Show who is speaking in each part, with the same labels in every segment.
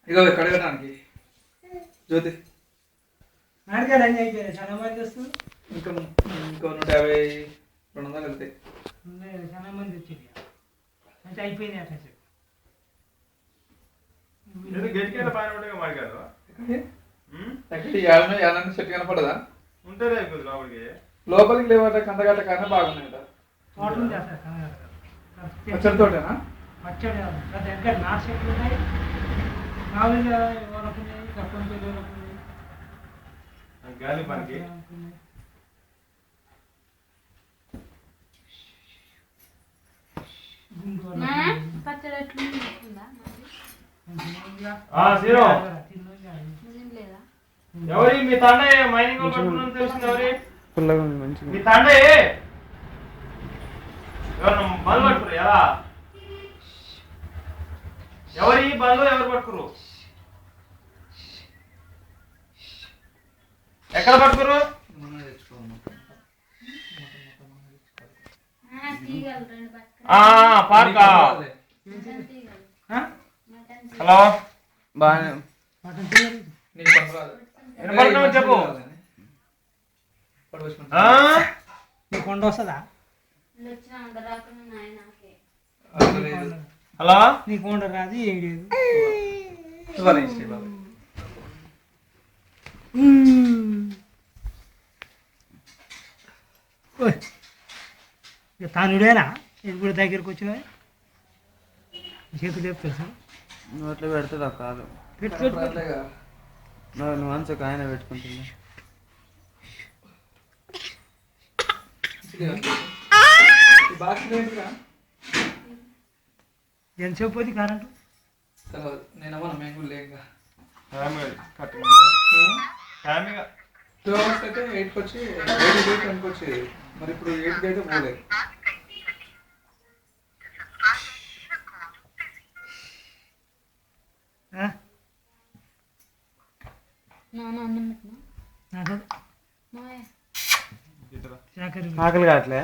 Speaker 1: ఇగో కడగడానికి జ్యోతి
Speaker 2: నాడికాడ అన్నీ అయిపోయాయి. చాలా మంది వస్తుంది.
Speaker 1: ఇంకా ఇంకో 150 200 వెళ్తాయి.
Speaker 2: చాలా మంది వచ్చింది అంటే అయిపోయింది అట్లా చెప్పి
Speaker 1: చెట్టు కనపడదా
Speaker 3: ఉంటుంది
Speaker 1: లోపలికి లేవట కందగట్ట కన్నా బాగున్నాయి
Speaker 2: తోటలు చేస్తారు.
Speaker 1: పచ్చడి తోటనా
Speaker 2: పచ్చడి దగ్గర నాటు చెట్లు ఉంటాయి. మామూలుగా ఎవరికి తక్కువ
Speaker 3: గాలి పనికి
Speaker 4: పచ్చడి
Speaker 3: ఎవరి మీ తండ మైనింగ్ తెలిసింది ఎవరి మీ తండ ఎవరు బండ్లు పట్టుకురు ఎలా ఎవరి బండ్లు ఎవరు పట్టుకురు ఎక్కడ పట్టుకురు పార్కా హలో
Speaker 1: బాగా
Speaker 3: చెప్పు
Speaker 2: కొండ వస్తుందా?
Speaker 3: హలో
Speaker 2: నీ కొండ రాదు ఏం లేదు. తానుడేనా ఇప్పుడు దగ్గరికి వచ్చిన చేతులు చెప్తా
Speaker 5: నోట్లో పెడుతుందా కాదు నువ్వు మంచిగా ఆయన పెట్టుకుంటున్నా
Speaker 2: ఎంతసేపు పోతే కరెంటు
Speaker 1: నేనమ్మా మేము లేక 2 hours అయితే 8కి వచ్చి 8 వచ్చేది. మరి ఇప్పుడు 8కి అయితే పోలేదు.
Speaker 5: ఆకలి కావట్లే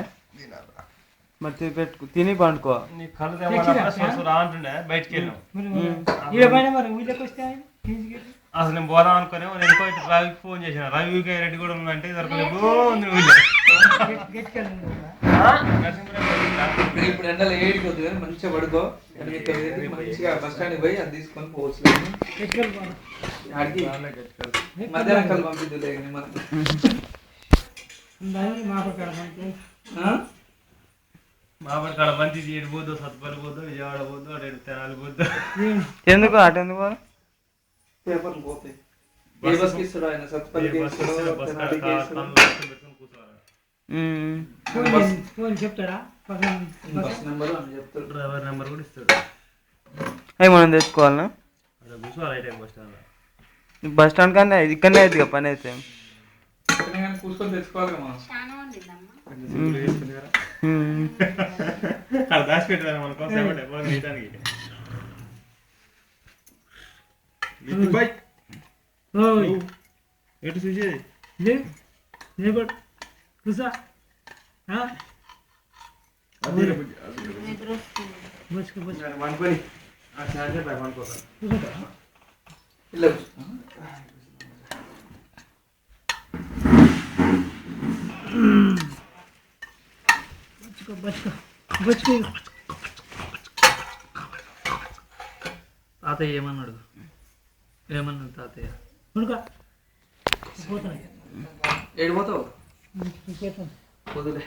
Speaker 5: మరి పెట్టు తిని పండుకో.
Speaker 3: అంటుండే బయటికి వెళ్ళాం
Speaker 2: మరి ఊళ్ళకి వస్తే
Speaker 3: అసలు నేను పోదాం అనుకుని ఎందుకో రవికి ఫోన్ చేసిన రవి రెడ్డి కూడా ఉందంటే దొరకలేదు.
Speaker 1: ఇప్పుడు ఎండలు 8కి వద్దు కానీ మంచిగా పడుకో. మంచిగా బస్ స్టాండ్కి పోయి అది తీసుకొని పోవచ్చు. మధ్యాహ్నం కలు పంపిద్దులే
Speaker 3: మాపడి కాడ మంచి ఏడు పోద్దు సత్పల్లి పోద్దు విజయవాడ పోద్దు అటు తెనాలి పోద్దు.
Speaker 5: ఎందుకు అటు ఎందుకు
Speaker 1: పేపర్లు పోతాయి. ఏ బస్కి ఇస్తాడు ఆయన? సత్పల్లికి ఇస్తాడు, తెనాలికి ఇస్తాడు.
Speaker 2: ఫోన్ చెప్తాడా?
Speaker 1: బస్ నెంబర్ అని చెప్తాడు.
Speaker 3: డ్రైవర్ నెంబర్ కూడా ఇస్తాడు.
Speaker 5: అవి మనం తెచ్చుకోవాలనా?
Speaker 3: అదే కూర్చోవాలి అయితే బస్ స్టాండ్.
Speaker 5: బస్ స్టాండ్ కానీ ఇక్కడనే అవుతుంది పని అయితే.
Speaker 1: కూర్చొని తెచ్చుకోవాలి మనం.
Speaker 3: దాచి పెట్టాలి మన కోసం తీయడానికి. ఎటు చూసేది
Speaker 2: కూసా
Speaker 3: అనుకోని అనుకోతాను.
Speaker 1: తాతయ్య ఏమన్నాడు? తాతయ్య ఏడిపోతావు? వదిలే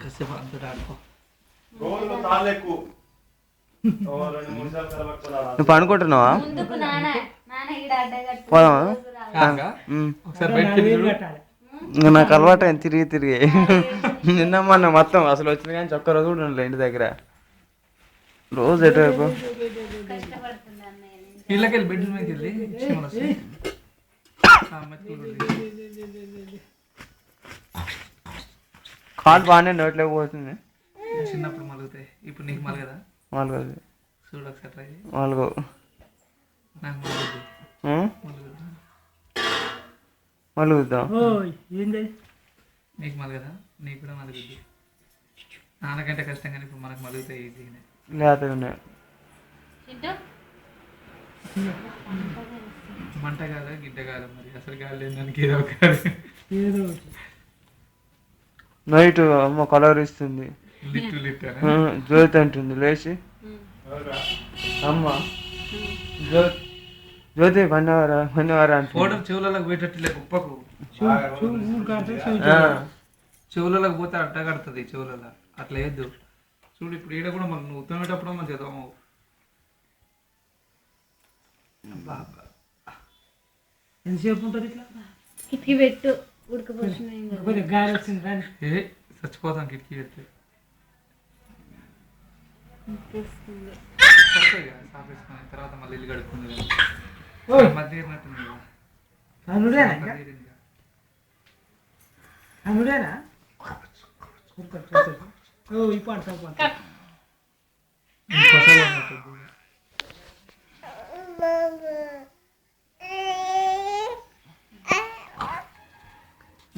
Speaker 1: కాసేపు అంతటా ఆడుకో.
Speaker 5: నువ్వు పండుకుంటున్నావా? పోదామా? నాకు అలవాటు అయింది తిరిగి తిరిగి. నిన్న మొన్న మొత్తం అసలు వచ్చిన కానీ ఒక్క రోజు కూడా ఉండలే ఇంటి దగ్గర. రోజు ఎటువైపు
Speaker 1: ఇళ్ళకెళ్ళి బెడ్ మీదకి వెళ్ళి
Speaker 5: కాలు బాగానే నోట్లోకి పోతుంది.
Speaker 1: చిన్నప్పుడు మలుగుతాయి. ఇప్పుడు నీకు మలగదా?
Speaker 5: మలుగదు.
Speaker 1: చూడు ఒకసారి ట్రై చేయి.
Speaker 5: మలుగు
Speaker 1: నాకు మలుగుద్ది.
Speaker 5: మలుగుద్దా?
Speaker 1: నీకు మలగదా? నీకు కూడా మలుగుద్ది. నాన్నకంటే కష్టం కానీ ఇప్పుడు మనకు మలుగుతాయి ఈజీగానే.
Speaker 5: లేతగా ఉన్నాయి.
Speaker 1: మంట కాదా గిడ్డ కాదా మరి అసలు గాలి దానికి ఏదో కాదు.
Speaker 2: ఏదో ఒకటి.
Speaker 5: నైట్ అమ్మ కలర్ ఇస్తుంది.
Speaker 1: లిట్
Speaker 5: జ్యోతి అంటుంది లేచి, అమ్మ జ్యోతి పన్నవారా అంటుంది.
Speaker 1: పౌడర్ చెవులకు పోయేటట్టు ఉప్పకు
Speaker 2: ఊరు కాడితే
Speaker 1: చెవులకు పోతే అడ్డ కడుతుంది చెవులలో, అట్లా వేయద్దు. చూడు ఇప్పుడు ఈడ కూడా మనం నువ్వు తినేటప్పుడు మంచిగా తోమవు.
Speaker 2: ఎంతసేపు ఉంటుంది ఇట్లా
Speaker 4: కిటికీ పెట్టు ఉడకపోతున్నాయి
Speaker 2: కొద్దిగా గాలి వచ్చింది కానీ
Speaker 1: ఏ చచ్చిపోతాం కిటికీ పెడితే. పడతాయి కదా సాఫ్ వేసుకుని తర్వాత మళ్ళీ ఇల్లు కడుక్కుంది. మధ్య తీరినట్టుంది కదా.
Speaker 2: అనుడేనా ఇంకా
Speaker 1: తీరింది కదా.
Speaker 2: అనుడేనా ఓ ఈ పాట
Speaker 1: కొత్తగా ఉన్నట్టుంది.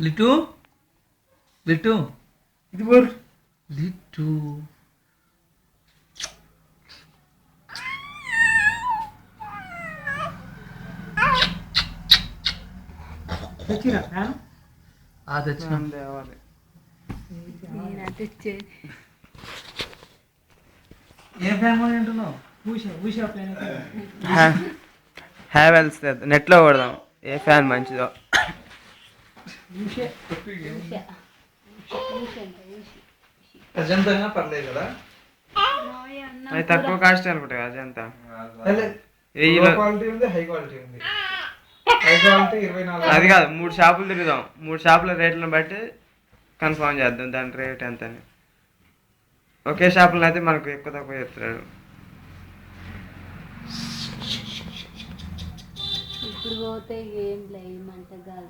Speaker 1: లిటు లిటు
Speaker 2: ఇది బోర్
Speaker 1: లిటు
Speaker 2: తెచ్చిరా ఫ్యాన్
Speaker 1: అది వచ్చిన
Speaker 5: తేవాలి.
Speaker 1: ఏం ఫ్యాన్ కొని అంటున్నావు?
Speaker 2: ఊషా ప్లాన్
Speaker 5: హ్యావెల్స్ నెట్లో కొడదాం ఏ ఫ్యాన్ మంచిదో.
Speaker 2: ఊషే
Speaker 1: అజంతంగా పర్లేదు కదా.
Speaker 5: అది తక్కువ కాస్ట్ అనుకుంటా అజంతా.
Speaker 1: క్వాలిటీ ఉంది, హై క్వాలిటీ ఉంది. High quality 24.
Speaker 5: అది కాదు, 3 షాపులు తిరుగుదాం, 3 షాపుల రేట్లను బట్టి కన్ఫర్మ్ చేద్దాం దాని రేట్ ఎంత అని. ఒకే షాపులో అయితే మనకు ఎక్కువ తక్కువ చెప్తాడు.
Speaker 4: ఇప్పుడు పోతే ఏం లేదు మంట కాదు.